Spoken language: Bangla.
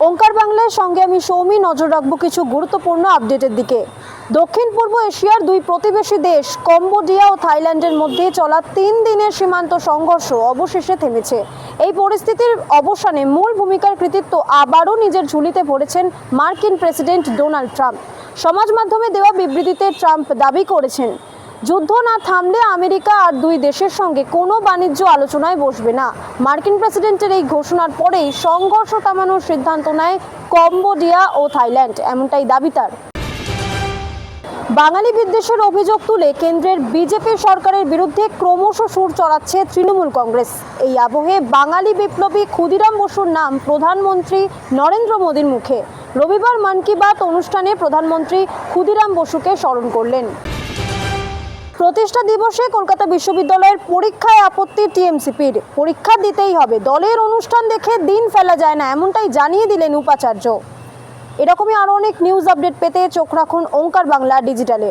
ওঙ্কার বাংলার সঙ্গে আমি সৌমি নজর রাখবো কিছু গুরুত্বপূর্ণ আপডেটের দিকে। দক্ষিণ পূর্ব এশিয়ার দুই প্রতিবেশী দেশ কম্বোডিয়া ও থাইল্যান্ডের মধ্যে চলা 3 দিনের সীমান্ত সংঘর্ষ অবশেষে থেমেছে। এই পরিস্থিতির অবসানে মূল ভূমিকার কৃতিত্ব আবারও নিজের ঝুলিতে ভরেছেন মার্কিন প্রেসিডেন্ট ডোনাল্ড ট্রাম্প। সমাজ মাধ্যমে দেওয়া বিবৃতিতে ট্রাম্প দাবি করেছেন, যুদ্ধ না থামলে আমেরিকা আর দুই দেশের সঙ্গে কোনো বাণিজ্য আলোচনায় বসবে না। মার্কিন প্রেসিডেন্টের এই ঘোষণার পরেই সংঘর্ষ থামানোর সিদ্ধান্ত নেয় কম্বোডিয়া ও থাইল্যান্ড, এমনটাই দাবি তার। বাঙালি বিদ্বেষের অভিযোগ তুলে কেন্দ্রের বিজেপি সরকারের বিরুদ্ধে ক্রমশ সুর চড়াচ্ছে তৃণমূল কংগ্রেস। এই আবহে বাঙালি বিপ্লবী ক্ষুদিরাম বসুর নাম প্রধানমন্ত্রী নরেন্দ্র মোদীর মুখে। রবিবার মন কি বাত অনুষ্ঠানে প্রধানমন্ত্রী ক্ষুদিরাম বসুকে স্মরণ করলেন। প্রতিষ্ঠা দিবসে কলকাতা বিশ্ববিদ্যালয়ের পরীক্ষায় আপত্তি টিএমসিপির। পরীক্ষা দিতেই হবে, দলের অনুষ্ঠান দেখে দিন ফেলা যায় না, এমনটাই জানিয়ে দিলেন উপাচার্য। এরকমই আরও অনেক নিউজ আপডেট পেতে চোখ রাখুন ওঙ্কার বাংলা ডিজিটালে।